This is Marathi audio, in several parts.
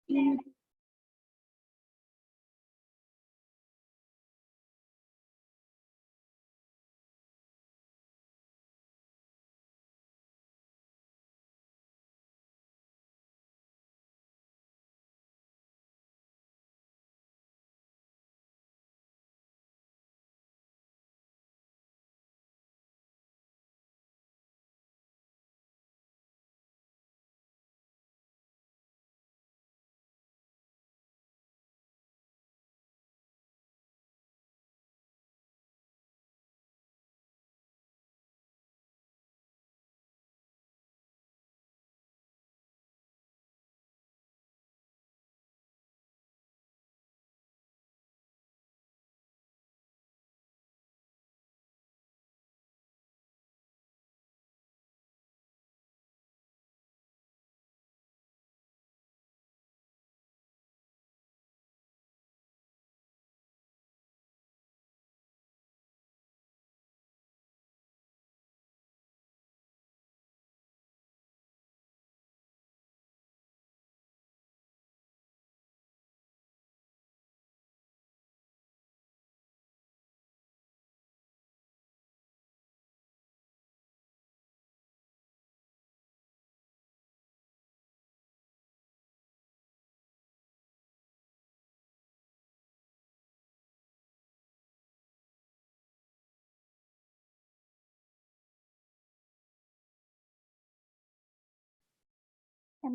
Am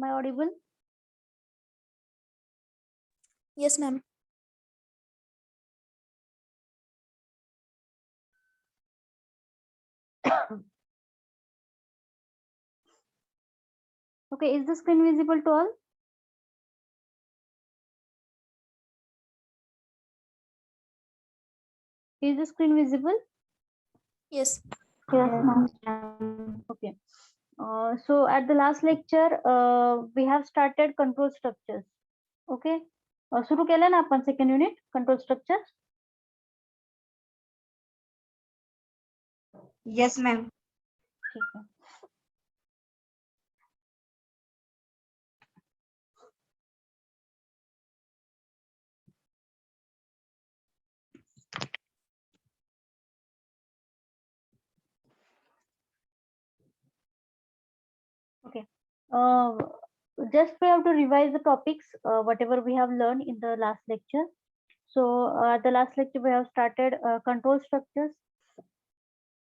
I audible? Yes, ma'am. Okay, is the screen visible to all? Is the screen visible? Yes. Yes, ma'am. Okay. So at the last lecture, we have started control structures. Okay. सुरू केलं ना आपण second unit control structure. Yes, ma'am. ठीक आहे. Okay. Just we have to revise the topics, whatever we have learned in the last lecture. So the last lecture we have started control structures.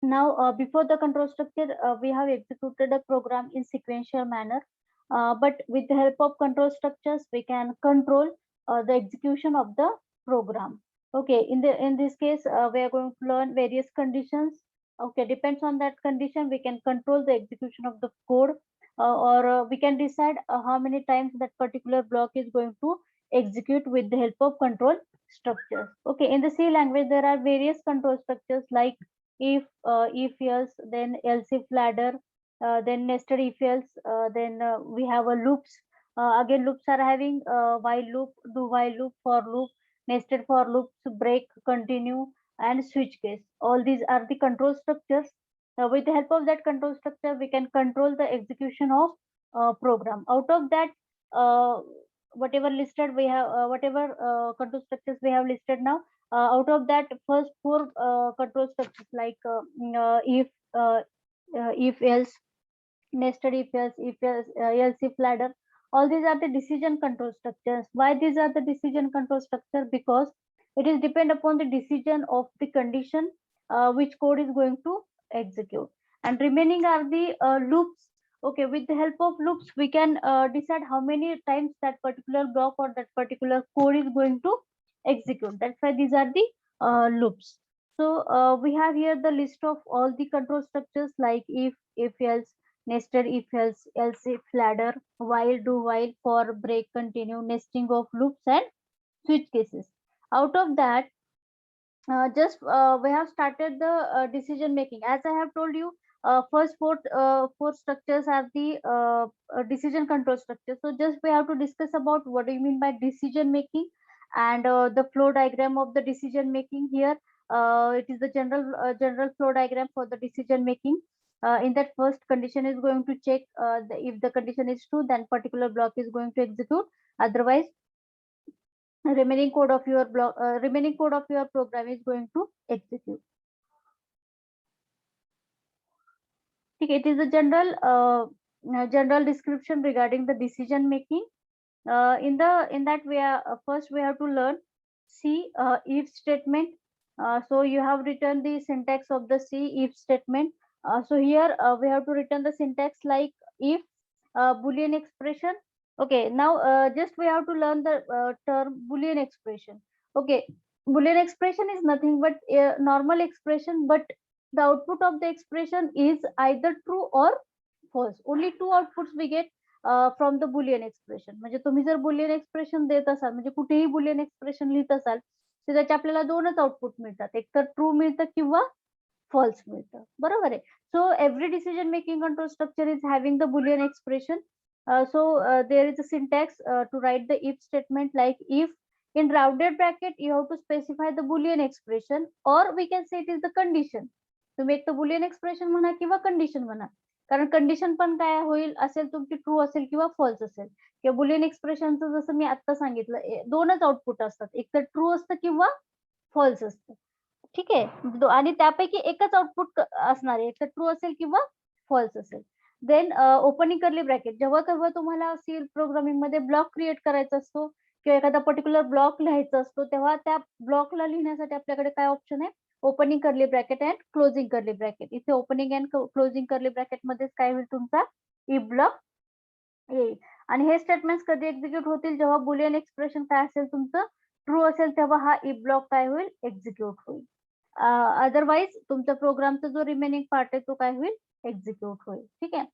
Now, before the control structure, we have executed a program in sequential manner. But with the help of control structures, we can control the execution of the program. Okay, in this case, we are going to learn various conditions. Okay, depends on that condition, we can control the execution of the code, or we can decide how many times that particular block is going to execute with the help of control structures. Okay, in the C language, there are various control structures like if else, then else if ladder, then nested if else, then we have a loops. Again, loops are having while loop, do while loop, for loop, nested for loops, break, continue, and switch case. All these are the control structures. With the help of that control structure, we can control the execution of program. Out of that, whatever listed we have, whatever control structures we have listed now, out of that, first four control structures like if else, nested if else, else if ladder, all these are the decision control structures. Why these are the decision control structure? Because it is depend upon the decision of the condition which code is going to execute, and remaining are the loops. Okay, with the help of loops, we can decide how many times that particular block or that particular code is going to execute. That's why these are the loops. So we have here the list of all the control structures like if else, nested if else, else if ladder, while, do while, for, break, continue, nesting of loops, and switch cases. Out of that, just we have started the decision making. As I have told you, first four structures are the decision control structure. So just we have to discuss about what do you mean by decision making, and the flow diagram of the decision making here. It is the general flow diagram for the decision making. In that first condition is going to check if the condition is true, then particular block is going to execute. Otherwise, remaining code of your program is going to execute. Okay, it is a general description regarding the decision making. In that we are first we have to learn C if statement. So you have written the syntax of the C if statement. So here we have to return the syntax like if Boolean expression. Okay, now just we have to learn the term Boolean expression. Okay, Boolean expression is nothing but a normal expression, but the output of the expression is either true or false. Only two outputs we get from the Boolean expression. म्हणजे तुम्ही जर बुलियन एक्सप्रेशन देत असाल, म्हणजे कुठेही बुलियन एक्सप्रेशन लिहित असाल, तर त्याचे आपल्याला दोनच आउटपुट मिळतात, एक तर ट्रू मिळतं किंवा फॉल्स मिळतं. बरोबर आहे. So every decision making control structure is having the Boolean expression. So there is a syntax to write the if statement like if in rounded bracket you have to specify the boolean expression, or we can say it is the condition. तुम्ही एक तर बुलियन एक्सप्रेशन म्हणा किंवा कंडिशन म्हणा, कारण कंडिशन पण काय होईल असेल तुमची ट्रू असेल किंवा फॉल्स असेल. किंवा बुलियन एक्सप्रेशनचं जसं मी आता सांगितलं दोनच आउटपुट असतात, एक तर ट्रू असतं किंवा फॉल्स असतं. ठीक आहे, आणि त्यापैकी एकच आउटपुट असणार आहे, एक तर ट्रू असेल किंवा फॉल्स असेल. देन ओपनिंग कर्ली ब्रॅकेट, जेव्हा केव्हा तुम्हाला सी प्रोग्रामिंग मध्ये ब्लॉक क्रिएट करायचा असतो किंवा एखादा पर्टिक्युलर ब्लॉक लिहायचा असतो, तेव्हा त्या ब्लॉकला लिहिण्यासाठी आपल्याकडे काय ऑप्शन आहे, opening curly bracket and closing curly bracket. इथे opening and closing curly bracket मध्येच काय होईल, तुमचा इफ ब्लॉक येईल. आणि हे स्टेटमेंट कधी एक्झिक्यूट होतील, जेव्हा बुलियन एक्सप्रेशन काय असेल तुमचं ट्रू असेल, तेव्हा हा इफ ब्लॉक काय होईल, एक्झिक्यूट होईल. अदरवाइज तुमच्या प्रोग्रामचा जो रिमेनिंग पार्ट आहे तो काय होईल, एक्झिक्यूट होईल. ठीक आहे.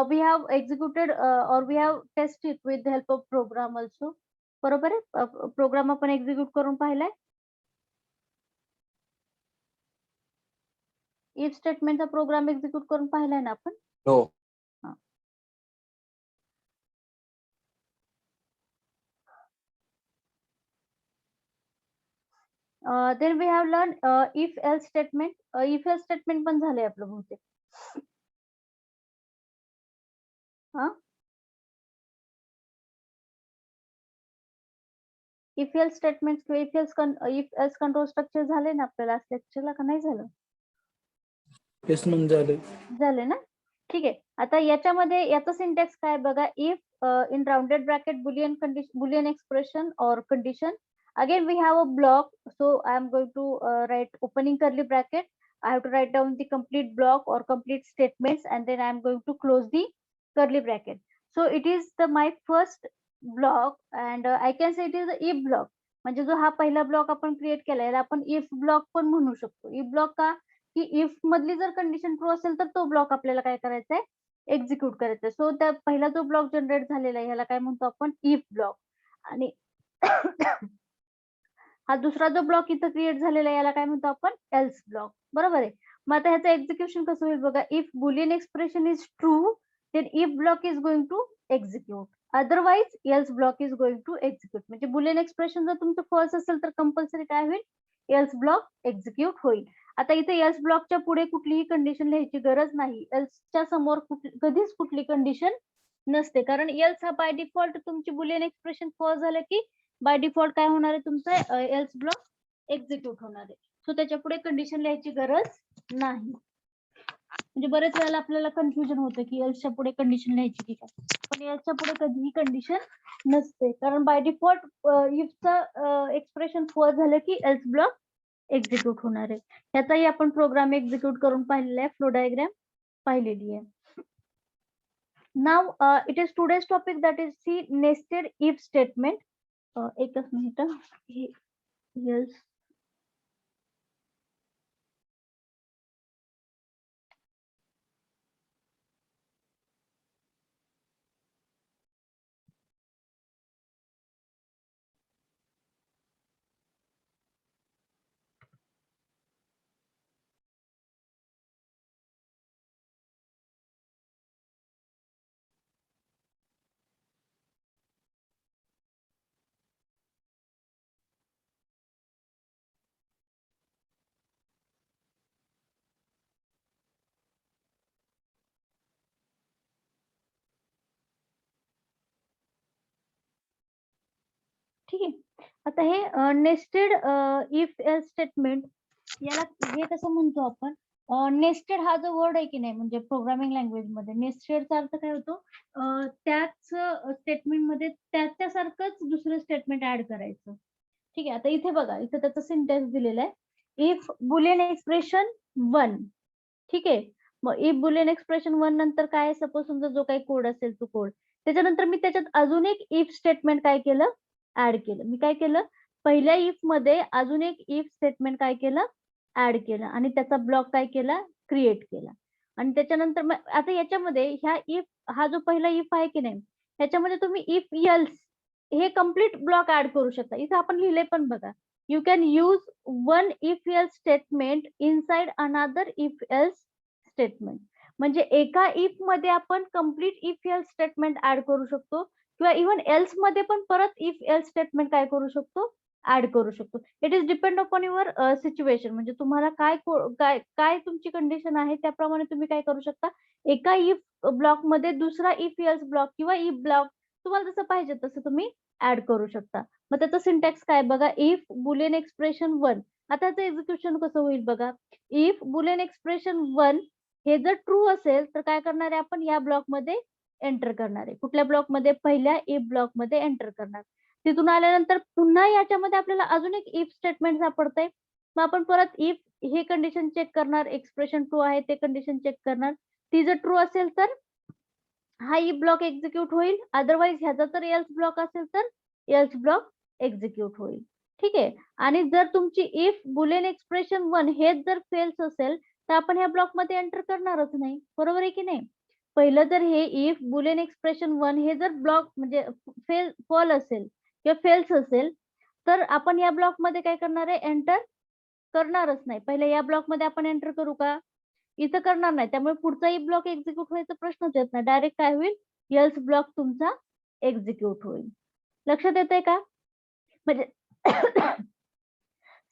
वी हॅव एक्झिक्युटेड और we have test it with the help of program also. बरोबर आहे, प्रोग्राम आपण एक्झिक्यूट करून पाहिलाय. इफ स्टेटमेंटचा प्रोग्राम एक्झिक्यूट करून पाहिलाय ना आपण. हो. Then we have learn if else statement. If else statement पण झालंय आपलं बहुतेक. इफ एल्स स्टेटमेंट किंवा इफ एल्स कंट्रोल स्ट्रक्चर झाले ना आपल्या लास्ट लेक्चरला, का नाही झालं? येस मॅम, झाले ना. ठीक आहे. आता याच्यामध्ये याचा सिंटॅक्स काय बघा, if in rounded bracket Boolean expression और condition. Again we have a block, so I am going to write opening curly bracket. I have to write down the complete block or complete statements, and then I am going to close the curly bracket. So it is my first block, and I can say it is the if block. म्हणजे जो हा पहिला ब्लॉक आपण क्रिएट केलाय याला आपण इफ ब्लॉक पण म्हणू शकतो. इफ ब्लॉक का, की इफ मधली जर कंडिशन ट्रू असेल तर तो ब्लॉक आपल्याला काय करायचा आहे, एक्झिक्यूट करायचा आहे. सो त्या पहिला जो ब्लॉक जनरेट झालेला आहे ह्याला काय म्हणतो आपण, इफ ब्लॉक. आणि हा दुसरा जो ब्लॉक इथं क्रिएट झालेला आहे याला काय म्हणतो आपण, एल्स ब्लॉक. बरोबर आहे. मग आता ह्याचं एक्झिक्युशन कसं होईल बघा, if Boolean expression is true then if block is going to execute, otherwise else block is going to execute. म्हणजे बुलियन एक्सप्रेशन जर तुमचं फॉल्स असेल तर कंपल्सरी काय होईल, एल्स ब्लॉक एक्झिक्यूट होईल. आता इथे एल्स ब्लॉकच्या पुढे कुठलीही कंडिशन लिहायची गरज नाही. एल्सच्या समोर कधीच कुठली कंडिशन नसते, कारण एल्स हा बाय डिफॉल्ट तुमची बुलियन एक्सप्रेशन फॉल्स झालं की बाय डिफॉल्ट काय होणार आहे, तुमचा एल्स ब्लॉक एक्झिक्यूट होणार आहे. सो त्याच्या पुढे कंडिशन लिहायची गरज नाही. म्हणजे बरेच वेळेला आपल्याला कन्फ्युजन होतं की एल्सच्या पुढे कंडिशन लिहायची की काय, पण एल्सच्या पुढे कधीही कंडिशन नसते, कारण बाय डिफॉल्ट इफचं एक्सप्रेशन फॉल्स झालं की एल्स ब्लॉक एक्झिक्यूट होणार आहे. ह्याचाही आपण प्रोग्राम एक्झिक्यूट करून पाहिलेला आहे, फ्लो डायग्राम पाहिलेली आहे. Now it is today's topic that is C nested if statement. एकच मिनिट. येस, ठीक आहे. आता हे नेस्टेड इफ एल्स स्टेटमेंट, याला हे कसं म्हणतो आपण, नेस्टेड हा जो वर्ड आहे की नाही, म्हणजे प्रोग्रामिंग लँग्वेज मध्ये नेस्टेडचा अर्थ काय होतो, त्याच स्टेटमेंट मध्ये त्याच्यासारखंच दुसरं स्टेटमेंट ऍड करायचं. ठीक आहे. आता इथे बघा, इथे त्याचा सिंटॅक्स दिलेला आहे, इफ बुलियन एक्सप्रेशन 1. ठीक आहे. मग इफ बुलियन एक्सप्रेशन 1 नंतर काय, सपोज समजा जो काही कोड असेल तो कोड, त्याच्यानंतर मी त्याच्यात अजून एक इफ स्टेटमेंट काय केलं, ऍड केलं. मी काय केलं, पहिल्या इफ मध्ये अजून एक इफ स्टेटमेंट काय केलं, ऍड केलं, आणि त्याचा ब्लॉक काय केला, क्रिएट केला. आणि त्याच्यानंतर आता याच्यामध्ये ह्या इफ, हा जो पहिला इफ आहे की नाही, ह्याच्यामध्ये तुम्ही इफ एल्स हे कम्प्लीट ब्लॉक ऍड करू शकता. इथे आपण लिहिले पण बघा, you can use one if else statement inside another if else statement. म्हणजे एका इफ मध्ये आपण complete if else statement add करू शकतो, किंवा इव्हन एल्स मध्ये पण परत इफ एल्स स्टेटमेंट काय करू शकतो, ऍड करू शकतो. It is depend upon your situation. म्हणजे तुम्हाला काय काय तुमची कंडिशन आहे त्याप्रमाणे तुम्ही काय करू शकता, एका इफ ब्लॉक मध्ये दुसरा इफ एल्स ब्लॉक किंवा इफ ब्लॉक तुम्हाला जसं पाहिजे तसं तुम्ही ऍड करू शकता. मग त्याचं सिंटॅक्स काय बघा, इफ बुलियन एक्सप्रेशन 1. आता त्याचं एक्झिक्युशन कसं होईल बघा, इफ बुलियन एक्सप्रेशन 1 हे जर ट्रू असेल तर काय करणार आहे, आपण या ब्लॉक मध्ये एंटर करणार आहे. कुठल्या ब्लॉक मध्ये, पहिल्या इफ ब्लॉक मध्ये एंटर करणार. तिथून आल्यानंतर पुन्हा याच्यामध्ये आपल्याला अजून एक इफ स्टेटमेंट सापडतंय. मग आपण परत इफ हे कंडिशन चेक करणार, एक्सप्रेशन ट्रू आहे ते कंडिशन चेक करणार. ती जर ट्रू असेल तर हा इफ ब्लॉक एक्झिक्यूट होईल, अदरवाईज ह्याचा जर एल्स ब्लॉक असेल तर एल्स ब्लॉक एक्झिक्यूट होईल. ठीक आहे. आणि जर तुमची इफ बुलियन एक्सप्रेशन 1 हेच जर फेल्स असेल तर आपण ह्या ब्लॉक मध्ये एंटर करणारच नाही. बरोबर आहे की नाही. पहिलं जर हे इफ बुलियन एक्सप्रेशन 1 हे जर ब्लॉक म्हणजे फॉल असेल किंवा फेल्स असेल तर आपण या ब्लॉक मध्ये काय करणार आहे, एंटर करणारच नाही. पहिले या ब्लॉक मध्ये आपण एंटर करू का, इथं करणार नाही. त्यामुळे पुढचाही ब्लॉक एक्झिक्यूट व्हायचा प्रश्नच येत नाही. डायरेक्ट काय होईल, एल्स ब्लॉक तुमचा एक्झिक्यूट होईल. लक्षात येतंय का. म्हणजे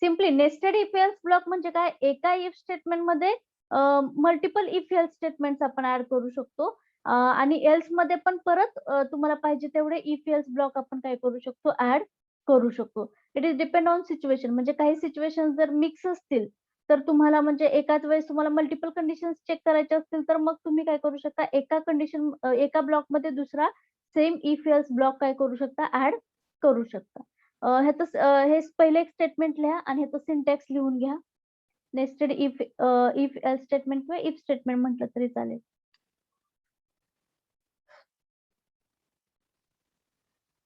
simply nested if else block म्हणजे काय, एका इफ स्टेटमेंट मध्ये मल्टिपल इफ एल्स स्टेटमेंट्स आपण ऍड करू शकतो. आणि एल्स मध्ये पण परत तुम्हाला पाहिजे तेवढे इफ एल्स ब्लॉक आपण काय करू शकतो, ऍड करू शकतो. It is depend on situation. म्हणजे काही सिच्युएशन जर मिक्स असतील तर तुम्हाला म्हणजे एकाच वेळेस तुम्हाला मल्टिपल कंडिशन्स चेक करायचे असतील तर मग तुम्ही काय करू शकता, एका कंडिशन एका ब्लॉक मध्ये दुसरा सेम इफ एल्स ब्लॉक काय करू शकता, ऍड करू शकता. ह्याचं हे पहिले एक स्टेटमेंट लिहा आणि ह्याचं सिंटॅक्स लिहून घ्या. Nested if if else statement किंवा इफ स्टेटमेंट म्हटलं तरी चालेल.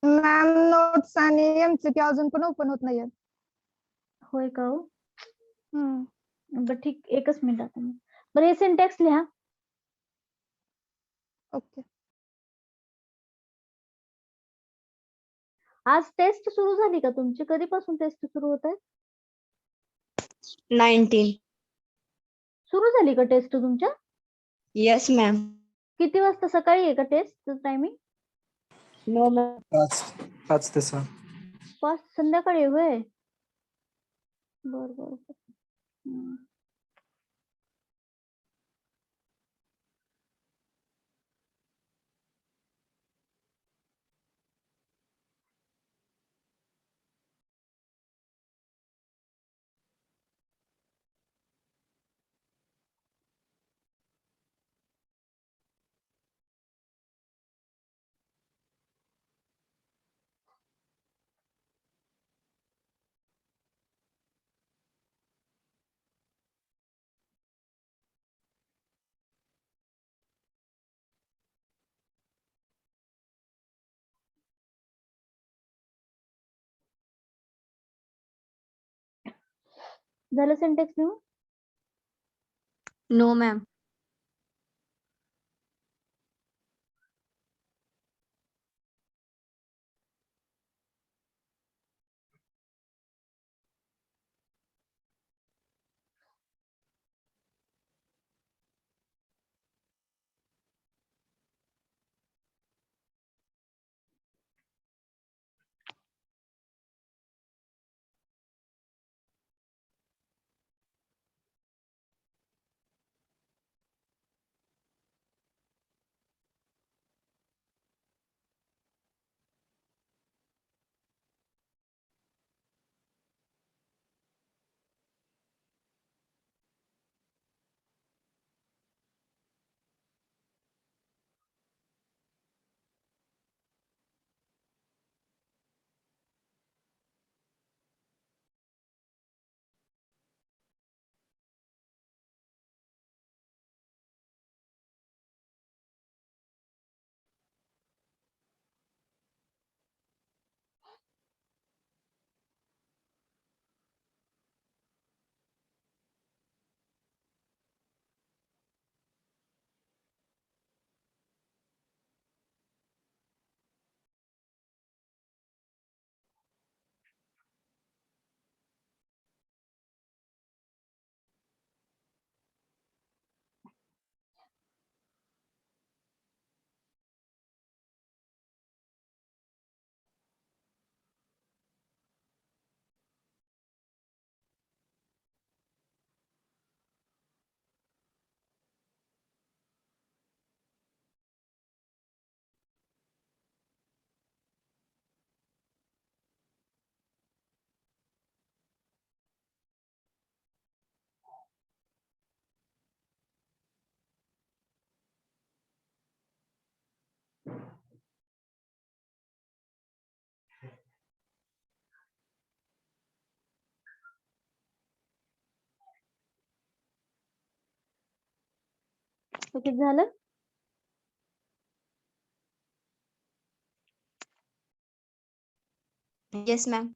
मॅम नोट्स आणि एमसीक्यू अजून पण ओपन होत नाहीये. होय का हो. बरं ठीक, एकच मिनिट आता. बरं हे सिंटॅक्स लिहा. ओके. आज टेस्ट सुरू झाली का तुमची, कधीपासून टेस्ट सुरू होत आहे. 19. सुरू झाली का टेस्ट तुमच्या. Yes, ma'am. किती वाजता, सकाळी आहे का टेस्ट टायमिंग. No, ma'am. 5 ते 6. 5 संध्याकाळी होय. बर बर बर. झालं सिंटॅक्स लिहून. No, ma'am. किती झालं? Yes, ma'am.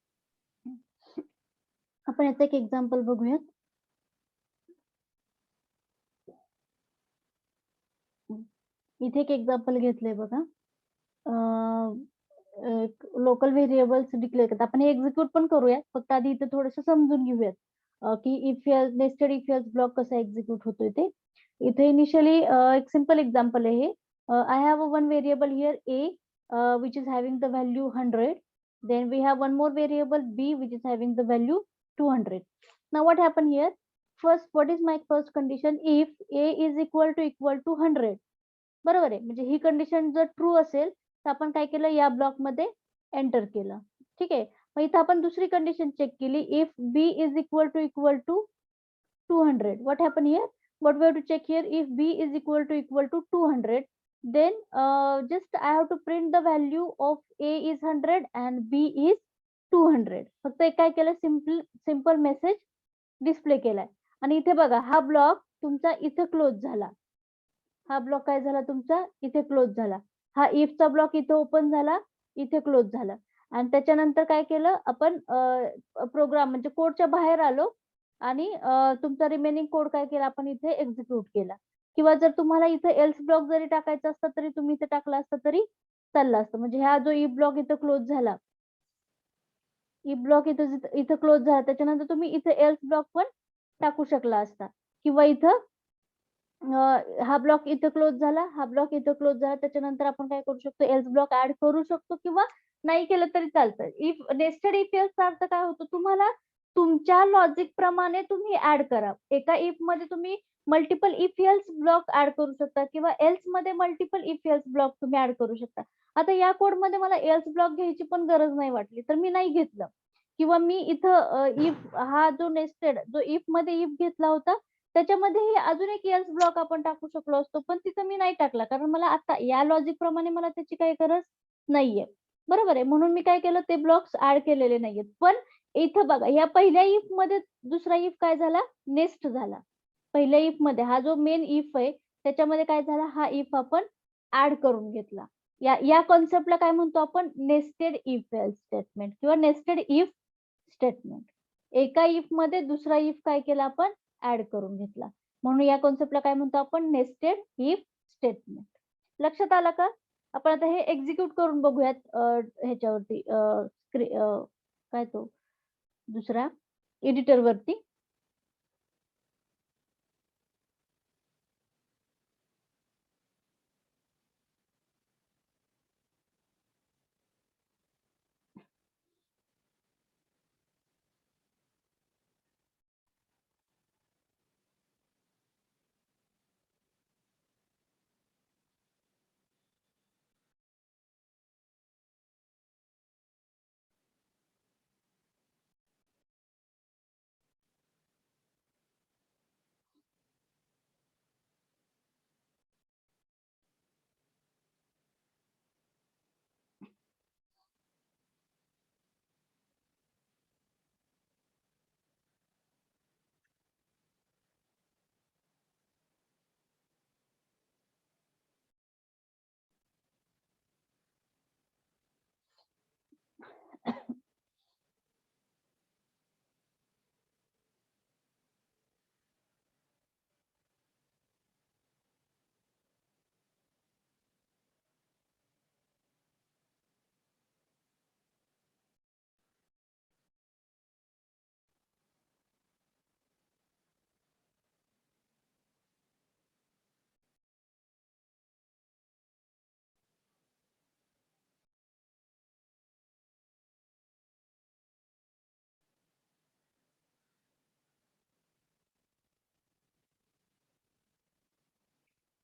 आपण याचं एक एक्झाम्पल बघूयात. इथे एक एक्झाम्पल घेतलंय बघा. लोकल व्हेरिएबल्स डिक्लेअर करतात. आपण हे एक्झिक्यूट पण करूयात, फक्त आधी इथे थोडंसं समजून घेऊयात की if else nested if else block कसा एक्झिक्यूट होतोय ते. इथे इनिशियली एक सिंपल एक्झाम्पल आहे हे. I have one variable here A which is having the value 100. Then we have one more variable b which is having the value 200. Now what happened here? First, what is my first condition? If a is equal to 100. बरोबर आहे. म्हणजे ही कंडिशन जर ट्रू असेल तर आपण काय केलं, या ब्लॉक मध्ये एंटर केलं. ठीक आहे. मग इथं आपण दुसरी कंडिशन चेक केली. If b is equal to 200. What happened here? What we have to check here? If b is equal to 200, then just I have to print the value of a is 100 and b is 200. फक्त एक काय केलं, सिंपल मेसेज डिस्प्ले केलाय. आणि इथे बघा, हा ब्लॉक तुमचा इथे क्लोज झाला. हा ब्लॉक काय झाला तुमचा, इथे क्लोज झाला. हा इफचा ब्लॉक इथे ओपन झाला, इथे क्लोज झाला. आणि त्याच्यानंतर काय केलं आपण, प्रोग्राम म्हणजे कोडच्या बाहेर आलो आणि तुमचा रिमेनिंग कोड काय केला आपण इथे एक्झिक्यूट केला. किंवा जर तुम्हाला इथे एल्स ब्लॉक जरी टाकायचा असता तरी तुम्ही इथे टाकला असता तरी चालला असतं. म्हणजे हा जो इफ ब्लॉक इथे क्लोज झाला, इफ ब्लॉक इथे क्लोज झाला, त्याच्यानंतर तुम्ही इथे एल्स ब्लॉक पण टाकू शकला असता. किंवा इथं हा ब्लॉक इथे क्लोज झाला, हा ब्लॉक इथे क्लोज झाला, त्याच्यानंतर आपण काय करू शकतो, एल्स ब्लॉक ऍड करू शकतो किंवा नाही केलं तरी चालतं. इफ नेस्टेड इफ एल्सचा अर्थ काय होतो, तुम्हाला तुमच्या लॉजिक प्रमाणे तुम्ही ऍड करा. एका इफ मध्ये तुम्ही multiple if else block add करू शकता किंवा एल्स मध्ये मल्टिपल इफ एल्स ब्लॉक तुम्ही ऍड करू शकता. आता या कोड मध्ये मला एल्स ब्लॉक घ्यायची पण गरज नाही वाटली तर मी नाही घेतलं. किंवा मी इथं इफ हा जो नेस्टेड जो इफ मध्ये इफ घेतला होता त्याच्यामध्ये अजून एक एल्स ब्लॉक आपण टाकू शकलो असतो, पण तिथं मी नाही टाकला कारण मला आता या लॉजिक प्रमाणे मला त्याची काही गरज नाहीये. बरोबर आहे. म्हणून मी काय केलं, ते ब्लॉक्स ऍड केलेले नाहीयेत. पण इथं बघा, या पहिल्या इफ मध्ये दुसरा इफ काय झाला, नेस्ट झाला. पहिल्या इफ मध्ये हा जो मेन इफ आहे त्याच्यामध्ये काय झाला, हा इफ आपण ऍड करून घेतला. या कॉन्सेप्टला काय म्हणतो आपण, नेस्टेड इफ एल्स स्टेटमेंट किंवा नेस्टेड इफ स्टेटमेंट. एका इफ मध्ये दुसरा इफ काय केला आपण, ऍड करून घेतला. म्हणून या कॉन्सेप्टला काय म्हणतो आपण, नेस्टेड इफ स्टेटमेंट. लक्षात आलं का? आपण आता हे एक्झिक्यूट करून बघूयात ह्याच्यावरती, काय तो दुसरा एडिटर वरती.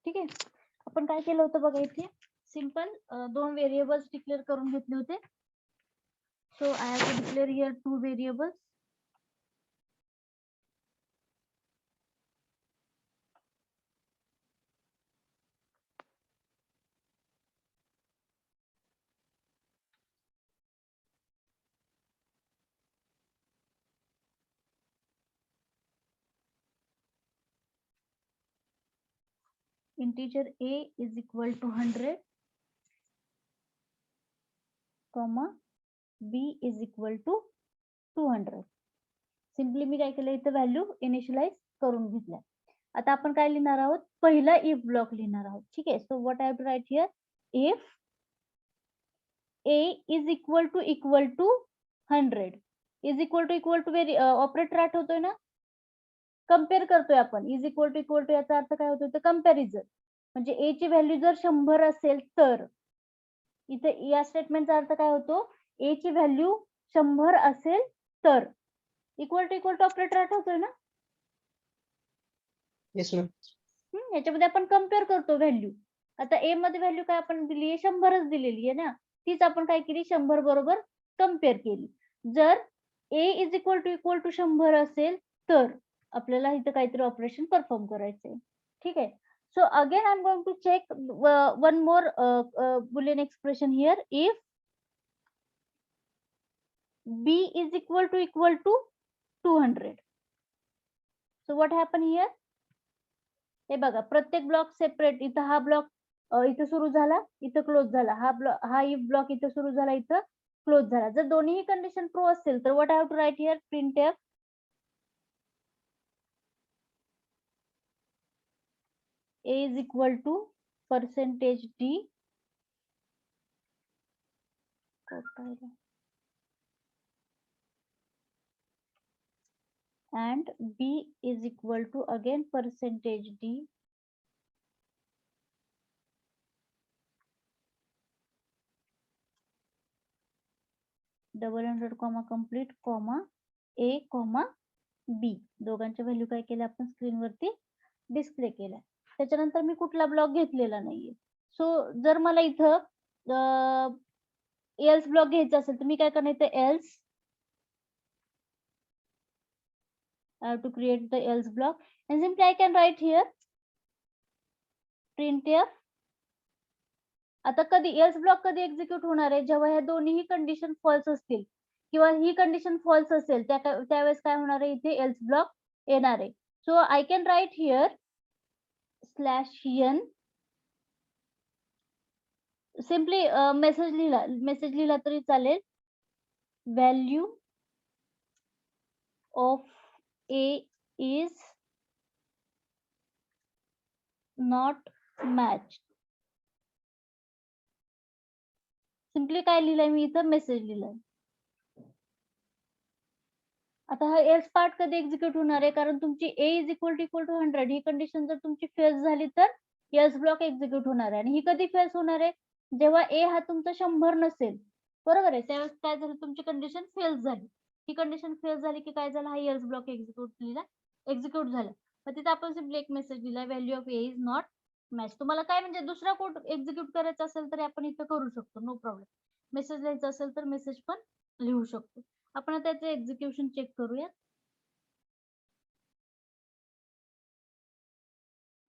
ठीक आहे. आपण काय केलं होतं बघा, इथे सिंपल दोन व्हेरिएबल्स डिक्लेअर करून घेतले होते. So I have to declare here 2 variables. integer a is equal to 100 comma b is equal to 200. Simply मी काय केलं इथं व्हॅल्यू इनिशियलाइज करून घेतल्या. आता आपण काय लिहिणार आहोत, पहिला इफ ब्लॉक लिहिणार आहोत. ठीक आहे. So what I have to write here, if a is equal to 100 is equal to operator आठवतोय ना, कम्पेअर करतोय आपण. इज इक्वल टू याचा अर्थ काय होतो, कंपॅरिझन. म्हणजे a ची व्हॅल्यू जर 100 असेल तर इथे या स्टेटमेंटचा अर्थ काय होतो, a ची व्हॅल्यू 100 असेल तर इक्वल टू ऑपरेटर आठवतोय ना. Yes, ma'am. याच्यामध्ये आपण कम्पेअर करतो व्हॅल्यू. आता a मध्ये व्हॅल्यू काय आपण दिली आहे, 100च दिलेली आहे ना, तीच आपण काय केली, 100 बरोबर कम्पेअर केली. जर a इज इक्वल टू 100 असेल तर आपल्याला इथं काहीतरी ऑपरेशन परफॉर्म करायचंय. ठीक आहे. So again I am going to check one more Boolean expression here. If b is equal to 200. So what happen here? हे बघा, प्रत्येक ब्लॉक सेपरेट. इथं हा ब्लॉक इथं सुरू झाला, इथं क्लोज झाला. हा इफ ब्लॉक इथं सुरू झाला, इथं क्लोज झाला. जर दोन्ही कंडिशन ट्रू असेल तर what I have to write here, printf a is equal to %d and b is equal to again %d double under comma complete comma a comma b. दोघांच्या व्हॅल्यू काय केल्या आपण स्क्रीनवरती डिस्प्ले केल्या. त्याच्यानंतर मी कुठला ब्लॉक घेतलेला नाहीये. सो जर मला इथं एल्स ब्लॉक घ्यायचा असेल तर मी काय करणार, इथं else I have to create the else block and simply I can write here printf. आता कधी एल्स ब्लॉक कधी एक्झिक्यूट होणार आहे, जेव्हा ह्या दोन्ही कंडिशन फॉल्स असतील किंवा ही कंडिशन फॉल्स असेल त्यावेळेस काय होणार आहे, इथे एल्स ब्लॉक येणार आहे. So I can write here /n. Simply message लिहिला तरी चालेल. Value of a is not matched. Simply काय लिहिलंय मी इथं, मेसेज लिहिलाय. आता हा एल्स पार्ट कधी एक्झिक्यूट होणार आहे, कारण तुमची a इज इक्वल टू 100 ही कंडिशन जर तुमची फेल्स झाली तर एल्स ब्लॉक एक्झिक्यूट होणार आहे. आणि ही कधी फेल्स होणार आहे, जेव्हा a हा तुमचा 100 नसेल. बरोबर आहे. त्यावेळेस काय झालं, तुमची कंडिशन फेल्स झाली. ही कंडिशन फेल झाली की काय झालं, हा एल्स ब्लॉक एक्झिक्यूट झाला. मग तिथे आपण सिम्पली एक मेसेज दिलाय, value of a is not match. तुम्हाला काय म्हणजे दुसरा कोड एक्झिक्यूट करायचा असेल तर आपण इथं करू शकतो, नो प्रॉब्लेम. मेसेज लिहायचा असेल तर मेसेज पण लिहू शकतो. आपण आता त्याचं एक्झिक्युशन चेक करूया.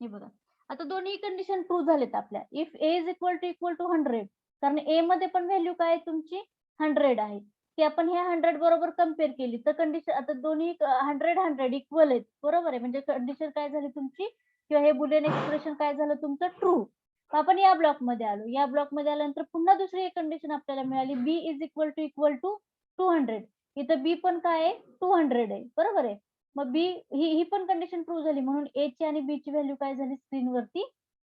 हे बघा, आता दोन्ही कंडिशन ट्रू झालेत आपल्या. If a is equal to 100, कारण a मध्ये पण व्हॅल्यू काय आहे तुमची 100 आहे. की आपण हे 100 बरोबर कम्पेअर केली तर कंडिशन आता दोन्ही 100 इक्वल आहेत. बरोबर आहे. म्हणजे कंडिशन काय झाली तुमची, किंवा हे बुलियन एक्सप्रेशन काय झालं तुमचं, ट्रू. आपण या ब्लॉक मध्ये आलो. या ब्लॉक मध्ये आल्यानंतर पुन्हा दुसरी एक कंडिशन आपल्याला मिळाली, b इज इक्वल टू 200. इथं b पण काय आहे, 200 आहे. बरोबर आहे. मग b ही पण कंडिशन ट्रू झाली, म्हणून a ची आणि b ची व्हॅल्यू काय झाली, स्क्रीनवरती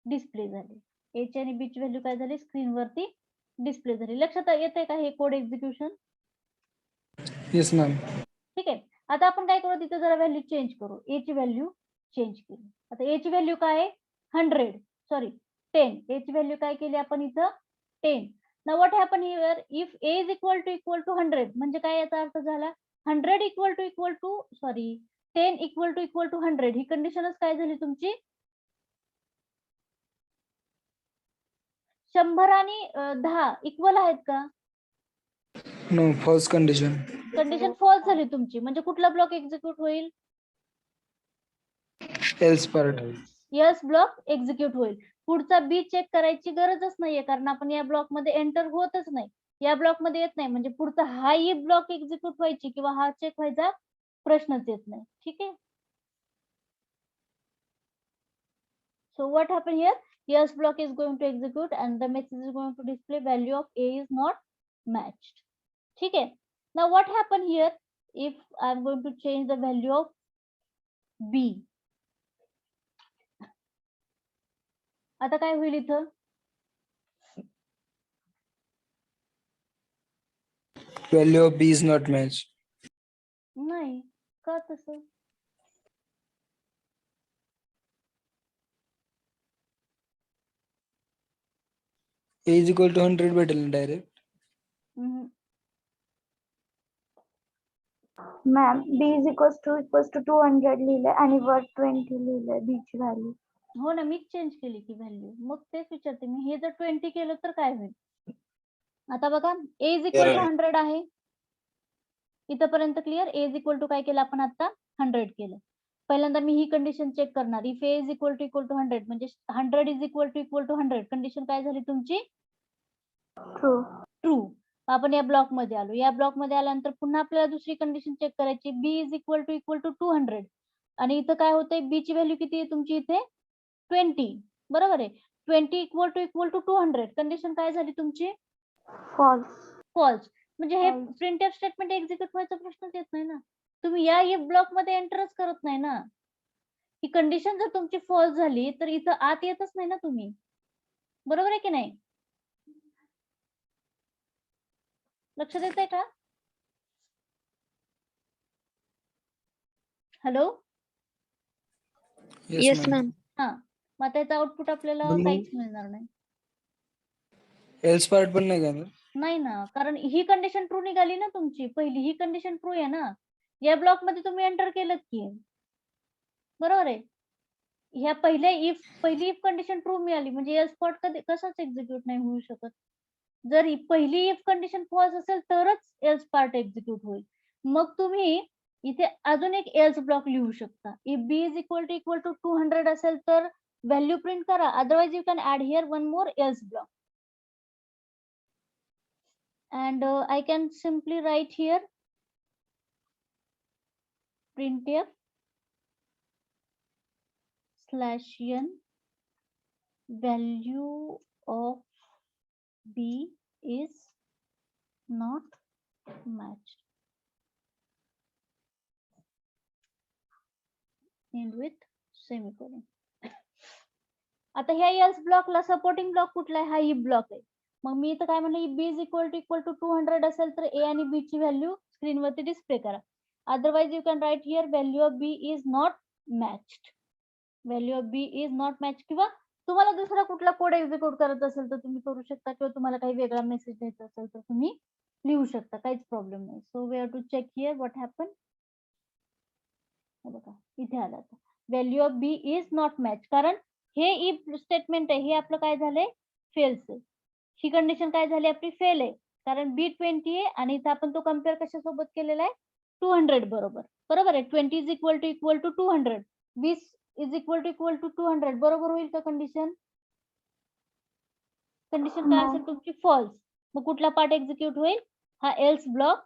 डिस्प्ले झाली. a ची आणि b ची व्हॅल्यू काय झाली, स्क्रीनवरती डिस्प्ले झाली. लक्षात येते का हे कोड एक्झिक्युशन? Yes ma'am. ठीक आहे. आता आपण काय करू, तिथे जरा व्हॅल्यू चेंज करू. a ची व्हॅल्यू चेंज केली. आता a ची व्हॅल्यू काय आहे, 10. a ची व्हॅल्यू काय केली आपण इथं, 10. Now what happen here, if a is equal to 100 म्हणजे काय याचा अर्थ झाला, 10 इक्वल टू 100 ही कंडिशनच काय झाली तुमची, 100 आणि 10 इक्वल आहेत का? No, false condition. Condition false झाली तुमची. म्हणजे कुठला ब्लॉक एक्झिक्यूट होईल, else part. Else block execute होईल. पुढचा बी चेक करायची गरजच नाहीये, कारण आपण या ब्लॉक मध्ये एंटर होतच नाही, या ब्लॉक मध्ये येत नाही. म्हणजे पुढचा हाही ब्लॉक एक्झिक्यूट व्हायची किंवा हा चेक व्हायचा प्रश्नच येत नाही. ठीक आहे. So what happened here? Else block is going to execute and the message is going to display value of A is not matched. Okay. Now what happened here if I'm going to change the value of B? आता काय होईल इथं? Value of B is not matched. नाही का तसं? A is equal to 100 भेटेल ना direct. हम्म. Ma'am b is equals to 200 लिहिलंय आणि वर 20 लिहिलंय बी ची व्हॅल्यू. हो ना, मीच चेंज केली की व्हॅल्यू. मग तेच विचारते मी, हे जर 20 केलं तर काय होईल? आता बघा A इज इक्वल टू 100 आहे. इथपर्यंत clear. A is equal to काय केलं आपण आता? 100 केलं. पहिल्यांदा मी ही कंडिशन चेक करणार. If A is equal to 100 म्हणजे 100 इज इक्वल टू 100 कंडिशन काय झाली तुमची? ट्रू. ट्रू. आपण या ब्लॉक मध्ये आलो. या ब्लॉक मध्ये आल्यानंतर पुन्हा आपल्याला दुसरी कंडिशन चेक करायची. B इज इक्वल टू 200 आणि इथं काय होतंय? B ची व्हॅल्यू किती आहे तुमची इथे? 20. बरोबर आहे. 20 इक्वल टू 200 कंडिशन काय झाली तुमची? फॉल्स. फॉल्स. म्हणजे हे False. प्रिंटफ स्टेटमेंट एक्झिक्यूट व्हायचा प्रश्नच येत नाही ना. तुम्ही या इफ ब्लॉक मध्ये एंटरच करत नाही ना. ही कंडिशन जर तुमची फॉल्स झाली तर इथं आत येतच नाही ना तुम्ही. बरोबर आहे की नाही? लक्षात येतंय का? हॅलो. Yes, ma'am. हा, मग आता याचं आउटपुट आपल्याला मग- काहीच मिळणार नाही. Else part पण नाही घेणार. नाही ना, कारण ही कंडिशन ट्रू निघाली ना तुमची. पहिली ही कंडिशन ट्रू आहे ना. या ब्लॉक मध्ये तुम्ही एंटर केलं की, बरोबर आहे. ह्या पहिली इफ कंडिशन ट्रू मिळाली म्हणजे एल्स पार्ट कधी कसाच एक्झिक्यूट नाही होऊ शकत. जर ही पहिली इफ कंडिशन फॉल्स असेल तरच एल्स पार्ट एक्झिक्यूट होईल. मग तुम्ही इथे अजून एक एल्स ब्लॉक लिहू शकता. If b is equal to 200 असेल तर व्हॅल्यू प्रिंट करा. Otherwise you can add here one more else block. And I can simply write here printf /n value of B is not matched. End with semicolon. आता ह्या एल्स ब्लॉकला सपोर्टिंग ब्लॉक कुठला आहे? हा ही ब्लॉक आहे. मग मी इथं काय म्हणलं? बी इज इक्वल टू 200 असेल तर ए आणि बी ची व्हॅल्यू स्क्रीनवरती डिस्प्ले करा. Otherwise you can write here value of B is not matched. Value of B is not match. किंवा तुम्हाला दुसरा कुठला कोड एक्झिक्यूट करत असेल तर तुम्ही करू शकता, किंवा तुम्हाला काही वेगळा मेसेज द्यायचा असेल तर तुम्ही लिहू शकता. काहीच प्रॉब्लेम नाही. So we have to check here what happen. बघा इथे आला आता value of B is not match. कारण हे इफ स्टेटमेंट आहे, हे आपलं काय झालंय? फेल्स आहे. ही कंडिशन काय झाली आपली? फेल आहे. कारण बी 20 आहे आणि इथं आपण तो कम्पेअर कशासोबत केलेला आहे? 200 बरोबर. बरोबर आहे. 20 is equal to 200. 20 is equal to 200 बरोबर होईल का कंडिशन? कंडिशन काय असेल तुमची? फॉल्स. मग कुठला पार्ट एक्झिक्यूट होईल? हा एल्स ब्लॉक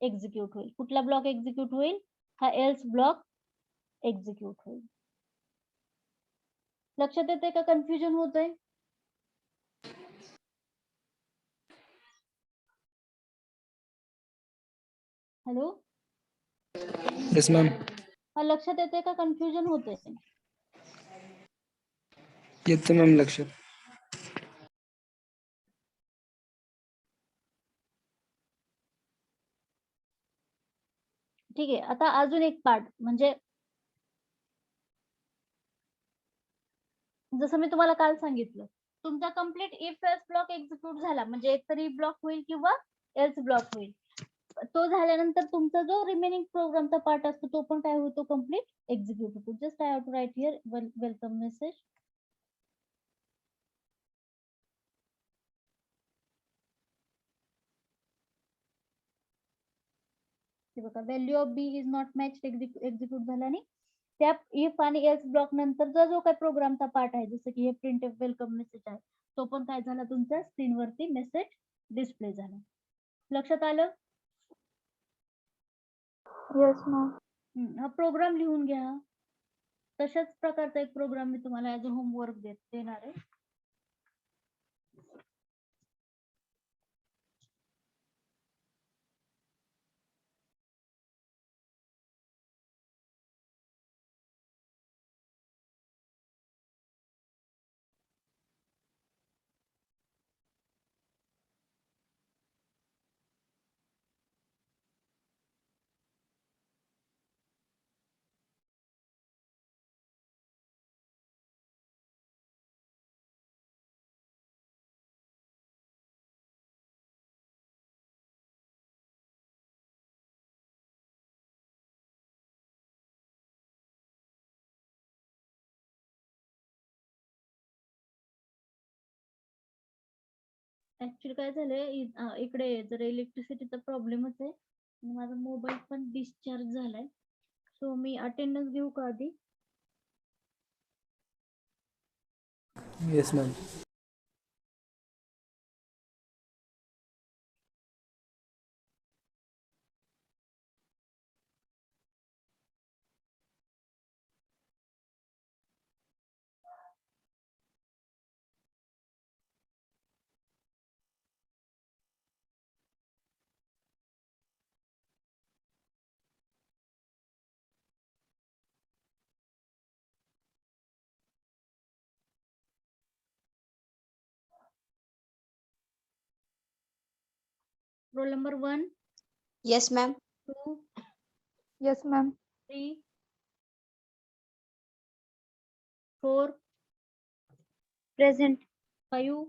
एक्झिक्यूट होईल. कुठला ब्लॉक एक्झिक्यूट होईल? हा एल्स ब्लॉक एक्झिक्यूट होईल. लक्षात येते का? कन्फ्युजन होतंय? हॅलो. Yes, ma'am. हा, लक्षात येते का? कन्फ्युजन होतंय? येतं मॅम लक्षात. ठीक आहे. आता अजून एक पार्ट म्हणजे जसं मी तुम्हाला काल सांगितलं, तुमचा complete if else block execute झाला म्हणजे एकतरी ब्लॉक होईल किंवा एल्स ब्लॉक होईल. तो झाल्यानंतर तुमचा जो रिमेनिंग प्रोग्रामचा पार्ट असतो तो पण काय होतो? कम्प्लीट एक्झिक्यूट होतो. Just I have to write here welcome message. बघा value of B is not match execute झाल्याने त्या इफ आणि एल्स ब्लॉक नंतरचा जो काही प्रोग्रामचा पार्ट आहे, जसं की हे प्रिंटफ वेलकम मेसेज आहे, तो पण काय झाला? तुमच्या स्क्रीनवरती मेसेज डिस्प्ले झाला. लक्षात आलं? Yes ma'am. हा प्रोग्राम लिहून घ्या. तशाच प्रकारचा एक प्रोग्राम मी तुम्हाला ऍज अ होमवर्क देणार आहे. ऍक्च्युली काय झालंय इकडे जर इलेक्ट्रिसिटीचा प्रॉब्लेमच आहे आणि माझा मोबाईल पण डिस्चार्ज झालाय. सो मी अटेंडन्स घेऊ का आधी? Yes, ma'am. Roll number 1, Yes, ma'am. 2, yes ma'am. 3, 4, Present. 5,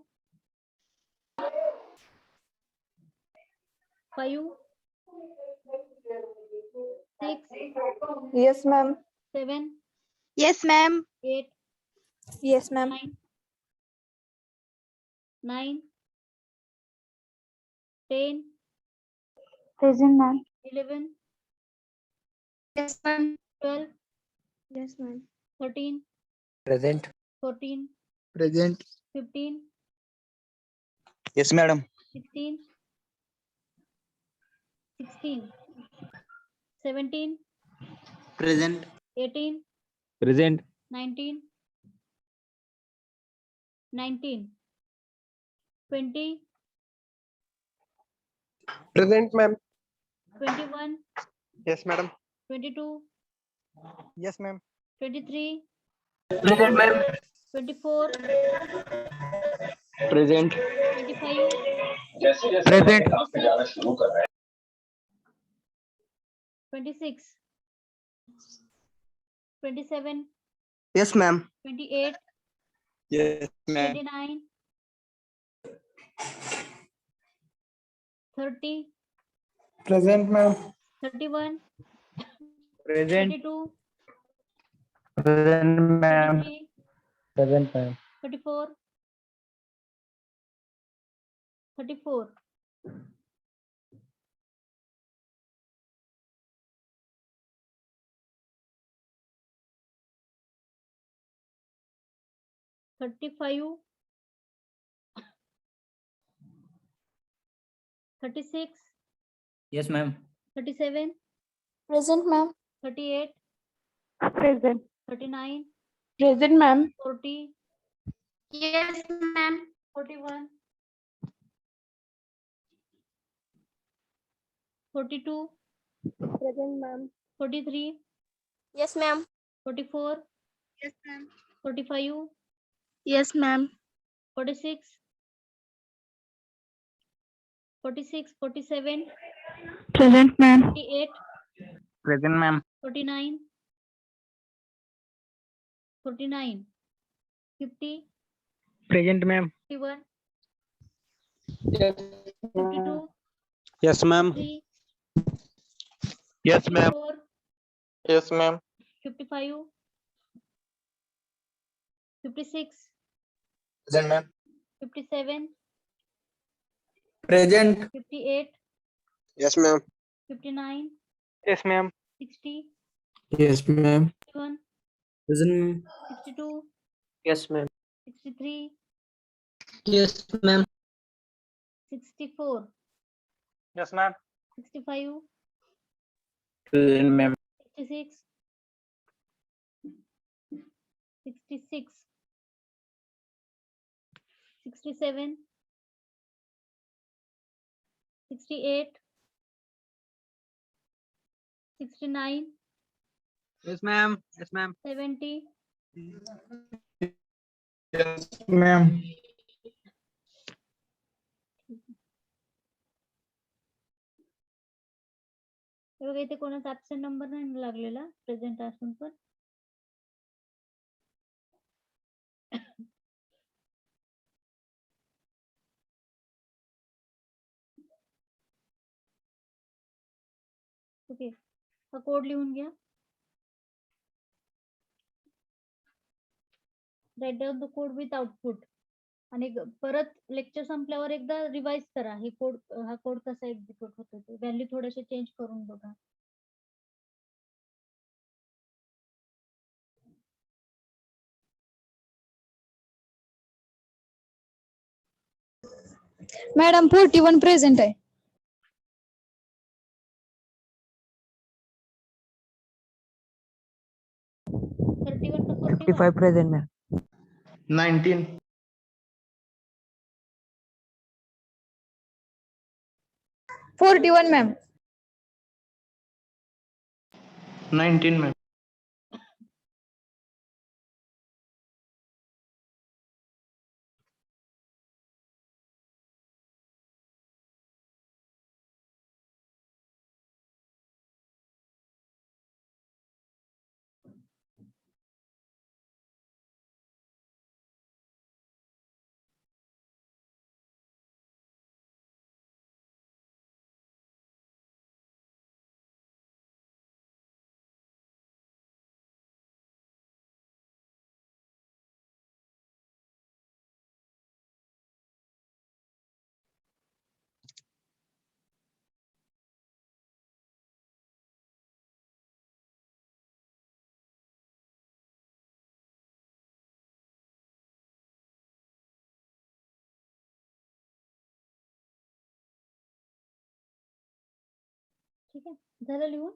6, yes ma'am. 7, Yes, ma'am. 8, Yes, ma'am. 9, 10, Present, ma'am. 11, Yes, ma'am. 12, Yes, ma'am. 13, Present. 14, Present. 15, Yes, madam. 16, 17, Present. 18, Present. 19, 20, Present, ma'am. 21, Yes, madam. 22, Yes, ma'am. 23, Present, ma'am. 24, Present. 25, Present. 26, 27, Yes, ma'am. 28, Yes, ma'am. 29, 30, Present, ma'am. 31, Present. 32, Present, ma'am. 33, Present, ma'am. 34, 34, 35, 36, Yes, ma'am. 37, Present, ma'am. 38, Present. 39, Present, ma'am. 40, Yes, ma'am. 41, 42, Present, ma'am. 43, Yes, ma'am. 44, Yes, ma'am. 45, Yes, ma'am. 46, 46, 47, Present, ma'am. 48, Present, ma'am. 49, 49, 50, Present, ma'am. 51, Yes. 52, Yes, ma'am. 3, Yes, ma'am. 54, Yes, ma'am. 55, 56, Present, ma'am. 57, Present. 58, Yes, ma'am. 59, Yes, ma'am. 60, Yes, ma'am. 61, Present, ma'am. 62, Yes, ma'am. 63, Yes, ma'am. 64, Yes, ma'am. 65, Present, ma'am. 66, 66, 67, 68, 69, Yes, ma'am. Yes, ma'am. 70, Yes, ma'am. हे बघा इथे कोणाचा ऍबसेंट नंबर नाही लागलेला प्रेझेंट असून पण. ओके, हा कोड लिहून घ्या. Write down the code with output. आणि परत लेक्चर संपल्यावर एकदा रिवाइज करा हे कोड, हा कोड कसा एक्झिक्यूट होतो ते व्हॅल्यू थोडेसे चेंज करून बघा. मॅडम 41 प्रेझेंट आहे. 31 का 41? 55 present, ma'am. 19. 41 मॅम. 19, ma'am. ठीक आहे, झालं लिहून.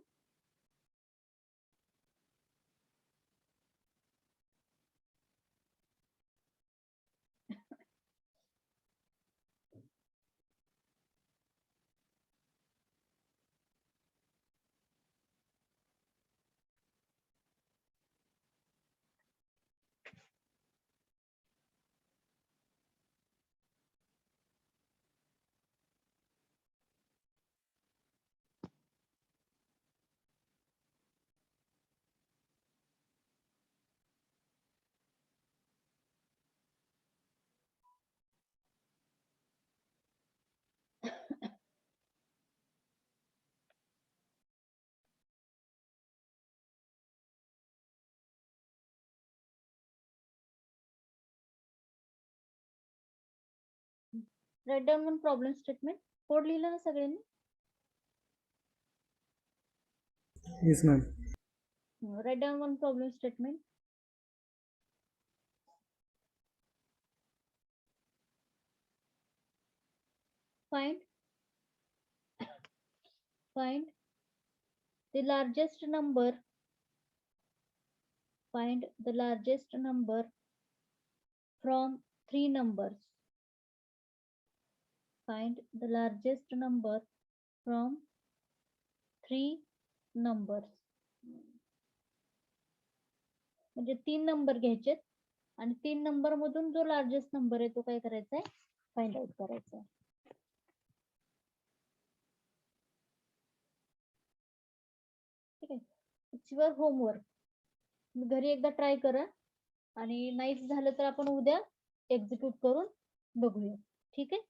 Write down one problem statement. Code लिहिला ना सगळ्यांनी? Yes, ma'am. Write down one problem statement. Find the largest number. Find the largest number from three numbers. Find the largest number from three numbers. म्हणजे 3 नंबर घ्यायचे आणि 3 नंबर मधून जो लार्जेस्ट नंबर आहे तो काय करायचा आहे, फाइंड आउट करायचा आहे. ठीक आहे, इट्स युअर होमवर्क. घरी एकदा ट्राय करा आणि नाहीच झालं तर आपण उद्या एक्झिक्यूट करून बघूया. ठीक आहे.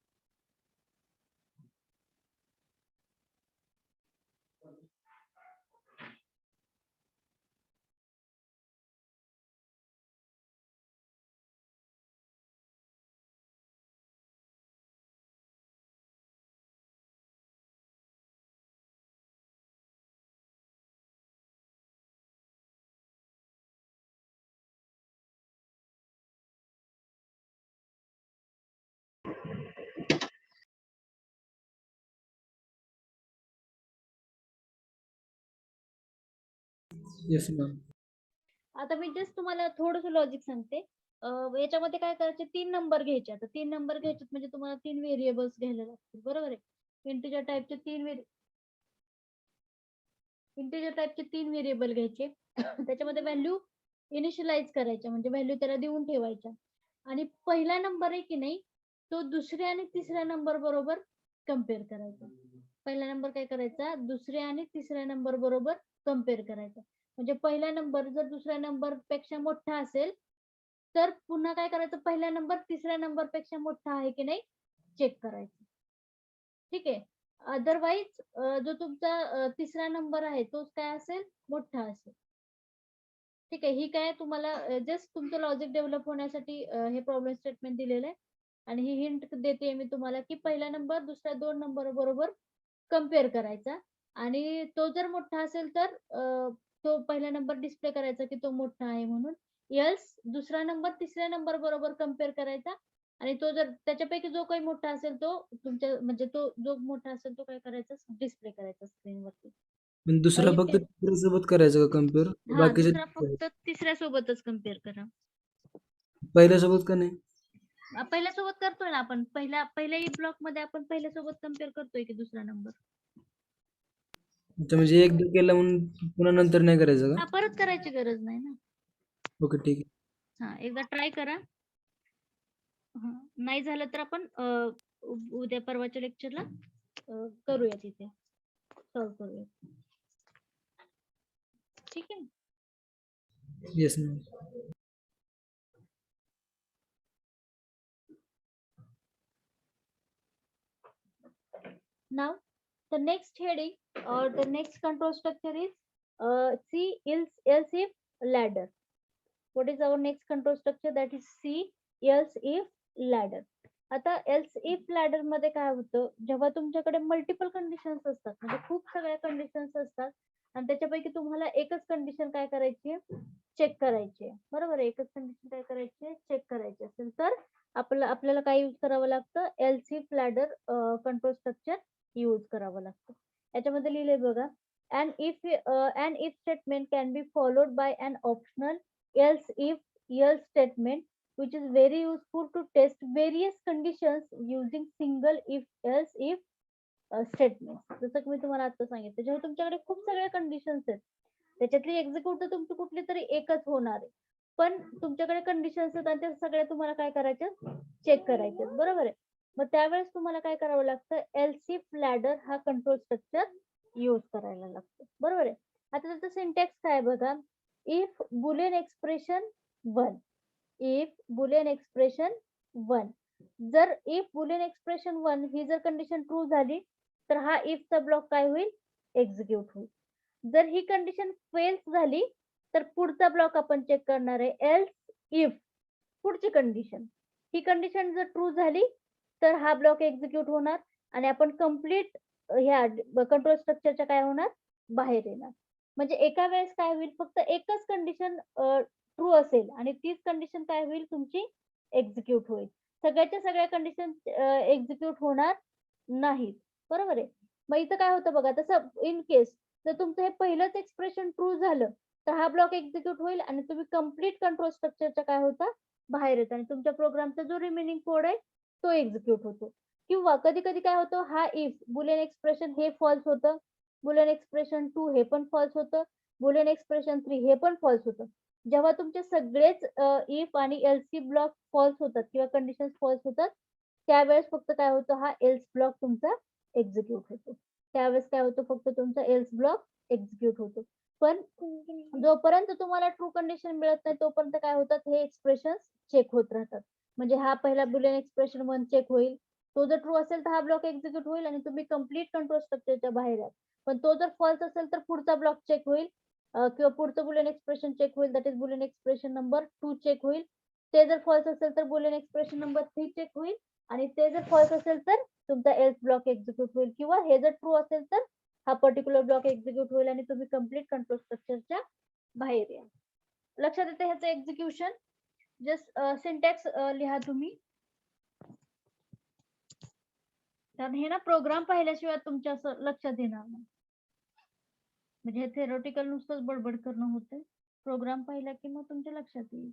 Yes, ma'am. आता मी जस्ट तुम्हाला थोडस लॉजिक सांगते. याच्यामध्ये काय करायचे, 3 नंबर घ्यायचे. आता 3 नंबर घ्यायचे म्हणजे तुम्हाला 3 व्हेरिएबल्स घ्यायला लागतील, बरोबर आहे. इंटिजर टाइपचे 3 व्हेरिएबल घ्यायचे. त्याच्यामध्ये व्हॅल्यू इनिशियलाइज करायच्या, म्हणजे व्हॅल्यू त्याला देऊन ठेवायच्या. आणि पहिला नंबर आहे की नाही, तो दुसऱ्या आणि तिसऱ्या नंबर बरोबर कम्पेअर करायचा. पहिला नंबर काय करायचा, दुसऱ्या आणि तिसऱ्या नंबर बरोबर कम्पेअर करायचा. म्हणजे पहिला नंबर जर दुसऱ्या नंबर पेक्षा मोठा असेल तर पुन्हा काय करायचं, पहिला नंबर तिसऱ्या नंबर पेक्षा मोठा आहे की नाही चेक करायचं. ठीक आहे. अदरवाईज जो तुमचा तिसरा नंबर आहे तोच काय असेल, मोठा असेल. ठीक आहे. ही काय तुम्हाला जस्ट तुमचं लॉजिक डेव्हलप होण्यासाठी हे प्रॉब्लेम स्टेटमेंट दिलेलं आहे. आणि ही हिंट देते मी तुम्हाला की पहिला नंबर दुसऱ्या 2 नंबर बरोबर कम्पेअर करायचा. आणि तो जर मोठा असेल तर तो पहिला नंबर डिस्प्ले करायचा की तो मोठा आहे म्हणून. एल्स दुसरा नंबर तिसऱ्या नंबर बरोबर कम्पेअर करायचा. आणि तो जर त्याच्यापैकी जो काही मोठा असेल तो तुमच्या म्हणजे तो जो मोठा असेल तो काय करायचा, डिस्प्ले करायचा स्क्रीनवरती. पण दुसरा फक्त इथे तिसऱ्यासोबत करायचं का कम्पेअर? हा, बाकीचे दुसरा फक्त तिसऱ्या सोबतच कम्पेअर करा. पहिल्यासोबत का नाही? पहिल्या सोबत करतोय ना आपण, पहिल्या ब्लॉक मध्ये आपण पहिल्या सोबत कम्पेअर करतोय की दुसरा नंबर. अच्छा, म्हणजे एकदा केला म्हणून पुन्हा नंतर नाही करायचं हा, का? परत करायची गरज नाही ना. ओके, ठीक आहे. हा, एकदा ट्राय करा. हा, नाही झालं तर आपण उद्या परवाच्या लेक्चरला करूया, तिथे सॉल्व करूया. ठीक आहे. Yes ma'am. Now, the next heading or the next control structure is C else if ladder. What is our next control structure? That is C else if ladder. आता else if ladder मध्ये काय होतं, जेव्हा तुमच्याकडे मल्टिपल कंडिशन्स असतात, म्हणजे खूप सगळ्या कंडिशन्स असतात आणि त्याच्यापैकी तुम्हाला एकच कंडिशन काय करायची, चेक करायची आहे, बरोबर आहे. एकच कंडिशन काय करायची, चेक करायची असेल तर आपल्याला काय यूज करावं लागतं, else if ladder control structure use करावं लागतं. याच्यामध्ये लिहिलंय बघा, an if statement can be followed by an optional else if else statement which is very useful to test various conditions using single if else if statement. जसं की मी तुम्हाला आता सांगितलं, जेव्हा तुमच्याकडे खूप सगळ्या कंडिशन्स आहेत, त्याच्यातली एक्झिक्यूट तर तुमची कुठली तरी एकच होणार आहे, पण तुमच्याकडे कंडिशन्स आहेत आणि त्या सगळ्या तुम्हाला काय करायच्या, चेक करायच्या, बरोबर आहे. मग त्यावेळेस तुम्हाला काय करावं लागतं, else if ladder हा कंट्रोल स्ट्रक्चर यूज करायला लागतो, बरोबर आहे. आता त्याचं सिंटॅक्स काय बघा, if Boolean expression 1, if Boolean expression 1, जर इफ बुलियन एक्सप्रेशन 1 ही जर कंडिशन ट्रू झाली तर हा इफ चा ब्लॉक काय होईल, एक्झिक्यूट होईल. जर ही कंडिशन फेल्स झाली तर पुढचा ब्लॉक आपण चेक करणार आहे, एल्स इफ पुढची कंडिशन, ही कंडिशन जर ट्रू झाली तर हा ब्लॉक एक्झिक्यूट होणार आणि आपण कम्प्लीट ह्या कंट्रोल स्ट्रक्चरच्या काय होणार, बाहेर येणार. म्हणजे एका वेळेस काय होईल, फक्त एकच कंडिशन ट्रू असेल आणि तीच कंडिशन काय होईल, तुमची एक्झिक्यूट होईल. सगळ्याच्या सगळ्या कंडिशन एक्झिक्यूट होणार नाहीत, बरोबर आहे. मग इथं काय होतं बघा, तसं इन केस जर तुमचं हे पहिलंच एक्सप्रेशन ट्रू झालं तर हा ब्लॉक एक्झिक्यूट होईल आणि तुम्ही कम्प्लीट कंट्रोल स्ट्रक्चरच्या काय होता, बाहेर येत आणि तुमच्या प्रोग्रामचा जो रिमेनिंग कोड आहे तो एक्झिक्यूट होतो. किंवा कधी कधी काय होतं, हा इफ बुलियन एक्सप्रेशन हे फॉल्स होतं, बुलियन एक्सप्रेशन 2 हे पण फॉल्स होतं, बुलियन एक्सप्रेशन 3 हे पण फॉल्स होतं. जेव्हा तुमचे सगळेच इफ आणि एल्स ब्लॉक फॉल्स होतात किंवा कंडिशन्स फॉल्स होतात, त्यावेळेस फक्त काय होतं, हा एल्स ब्लॉक तुमचा एक्झिक्यूट होतो. त्यावेळेस काय होतं, फक्त तुमचा एल्स ब्लॉक एक्झिक्यूट होतो. पण जोपर्यंत तुम्हाला ट्रू कंडिशन मिळत नाही तोपर्यंत काय होतात, हे एक्सप्रेशन चेक होत राहतात. म्हणजे हा पहिला बुलियन एक्सप्रेशन 1 चेक होईल, तो जर ट्रू असेल तर हा ब्लॉक एक्झिक्यूट होईल आणि तुम्ही कम्प्लीट कंट्रोल स्ट्रक्चरच्या बाहेर आहात. पण तो जर फॉल्स असेल तर पुढचा ब्लॉक चेक होईल किंवा पुढचं बुलियन एक्सप्रेशन चेक होईल, that is boolean expression number 2 check होईल. ते जर फॉल्स असेल तर बुलियन एक्सप्रेशन नंबर 3 चेक होईल आणि ते जर फॉल्स असेल तर तुमचा एल्स ब्लॉक एक्झिक्यूट होईल. किंवा हे जर ट्रू असेल तर हा पर्टिक्युलर ब्लॉक एक्झिक्यूट होईल आणि तुम्ही कम्प्लीट कंट्रोल स्ट्रक्चरच्या बाहेर या. लक्षात येते ह्याचं एक्झिक्युशन. जस्ट सिंटॅक्स लिहा तुम्ही, कारण हे ना प्रोग्राम पाहिल्याशिवाय तुमच्या असं लक्षात येणार नाही. म्हणजे हे थेरोटिकल नुसतंच बडबड करणं होतं. प्रोग्राम पाहिला की मग तुमच्या लक्षात येईल.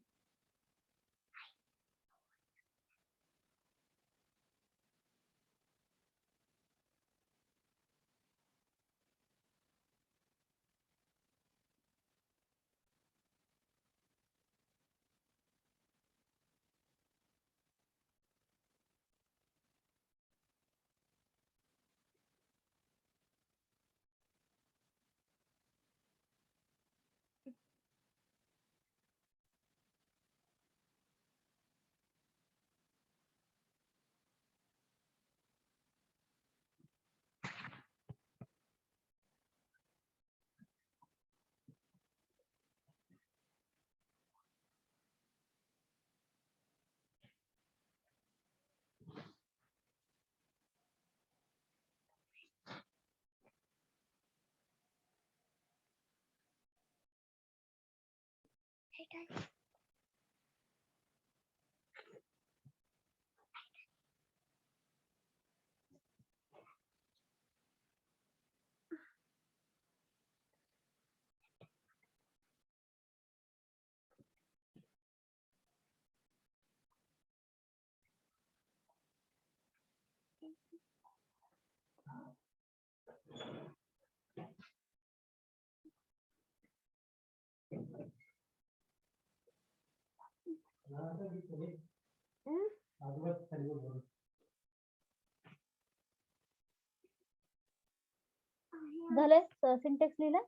झालंय सिंटेक्स लिहिला.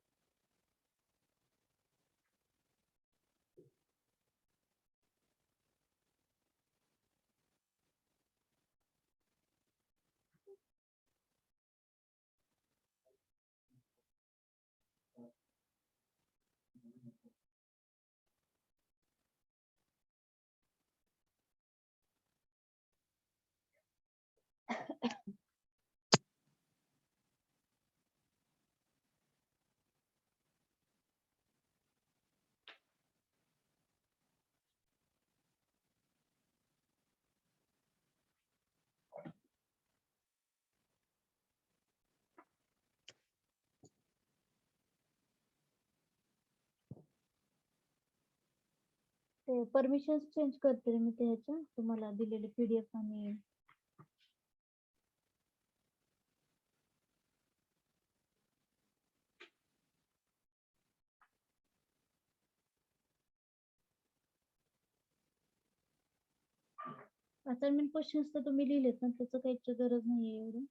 ते परमिशन्स चेंज करते मी ते ह्याच्या तुम्हाला दिलेले PDF आणि असाइनमेंट क्वेश्चन्स तर तुम्ही लिहिलेत ना, त्याचं काही गरज नाहीये एवढं.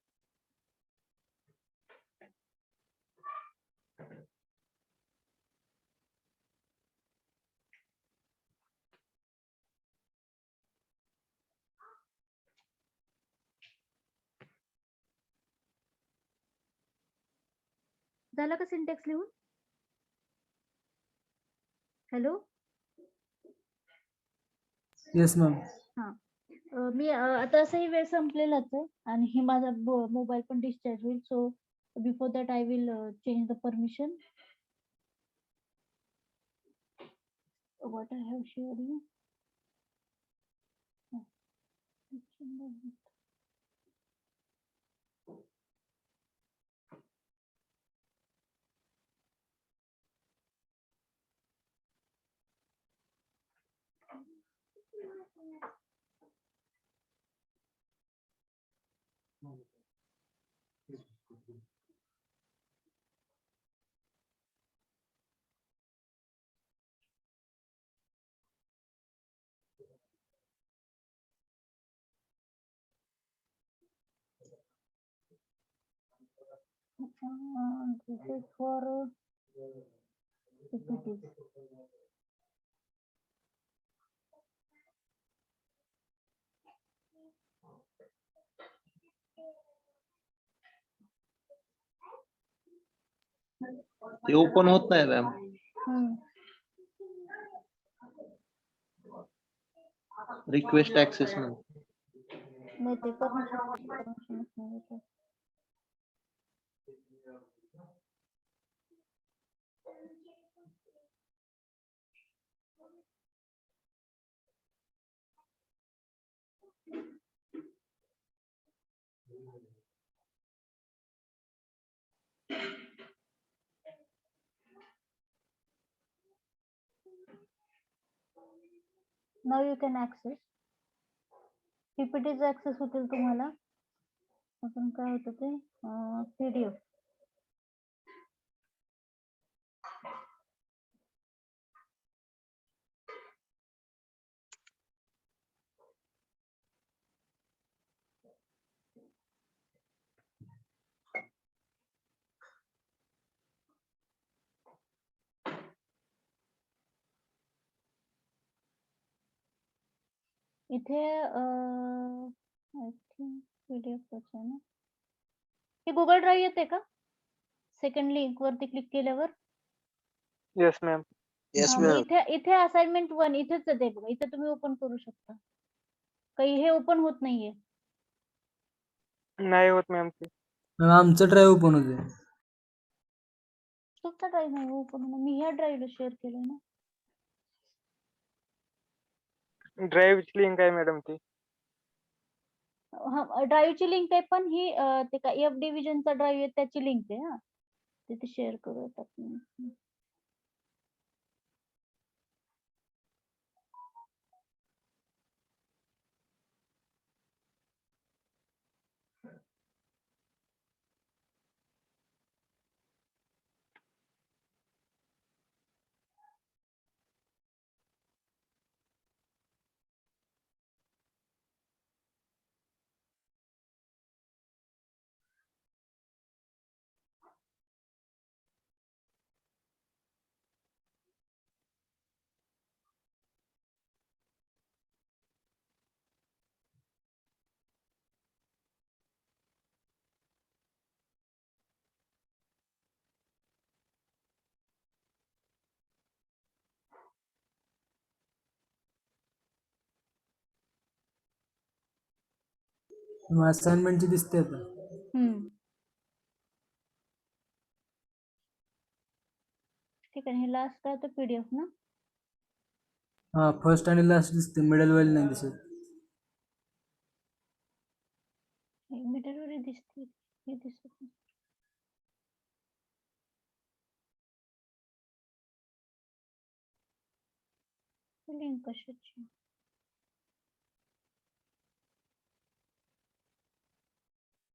झालं का सिंटेक्स लिहून? हॅलो. Yes ma'am. मी आता असंही वेळ संपलेलाच आहे आणि हे माझा मोबाईल पण डिस्चार्ज होईल. So before that I will change the permission. What I have shared you. This is for PPTs. ते ओपन होत नाही मॅम. रिक्वेस्ट ऍक्सेस नाही ते permission now you can access. पीपीटीचा ऍक्सेस होतील तुम्हाला. अजून काय होतं ते पीडीएफ. इथे आय थिंक पीडीएफ आहे ना. हे गुगल ड्राईव्ह येते का? सेकंड लिंक वरती क्लिक केल्यावर. Yes ma'am. हा, मग इथे असाइनमेंट 1 इथेच आहे बघा. इथे तुम्ही ओपन करू शकता. काही हे ओपन होत नाहीये. नाही होत मॅम ते. मग आमचं ड्राईव्ह ओपन होते. तुमचा ड्राईव्ह नाही ओपन होणार. मी ह्या ड्राईव्हला शेअर केलंय ना. ड्राईव्हची लिंक आहे मॅडम ती. हा, ड्राईव्हची लिंक आहे, पण ही ते का एफ डिव्हिजनचा ड्राईव्ह आहे त्याची लिंक आहे. हा, तिथे शेअर करूयात आपण. असाइनमेंटची दिसते आता. ठीक आहे. हे लास्ट काय होतं पीडीएफ ना. हा, फर्स्ट आणि लास्ट दिसते, मिडल वेल नाही दिसत. मिडलवर दिसते, हे दिसत नाही. लिंक कशाची?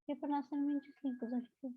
हे पण असाइनमेंटचीच लिंक झाली.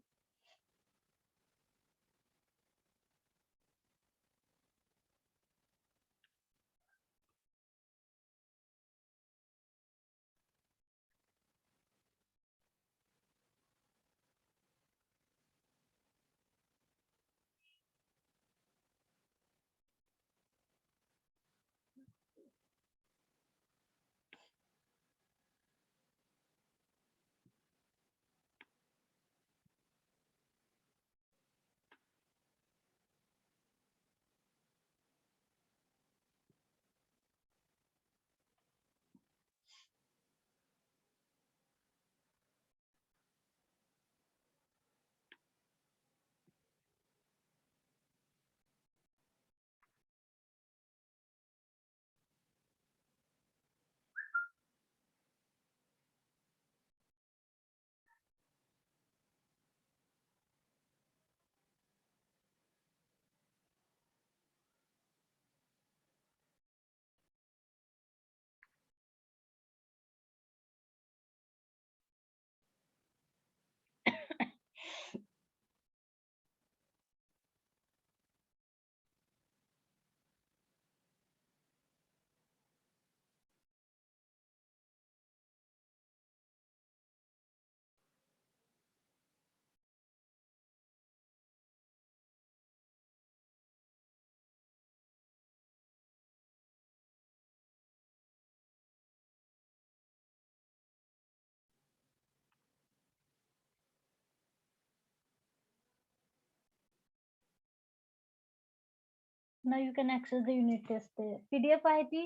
Now you can access the unit test. PDF आहे ती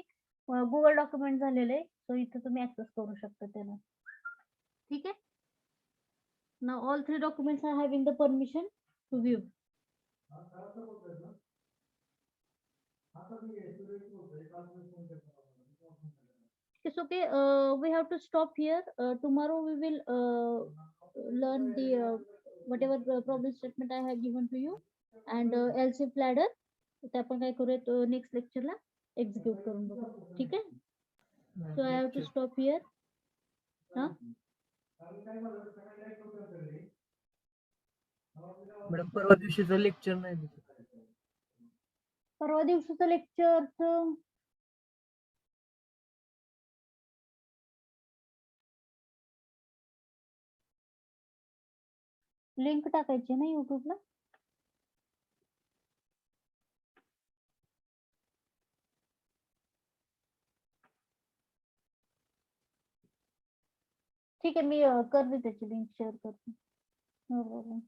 गुगल डॉक्युमेंट झालेले आहे. सो इथे तुम्ही ऍक्सेस करू शकता त्याला. ठीक आहे. Now all 3 documents are having the permission to view. It's okay. We have to stop here. Tomorrow we will learn the whatever problem statement I have given to you and LCF ladder. ते आपण काय करूयात नेक्स्ट लेक्चरला. एक्झिक्यूट करून बघू. ठीक आहे. So I have to stop here. हा मॅडम परवा दिवशीचं लेक्चर नाही दिसत. परवा दिवशीचं लेक्चरचं लिंक टाकायची ना युट्यूबला. ठीक आहे, मी करते त्याची लिंक शेअर करते. No problem.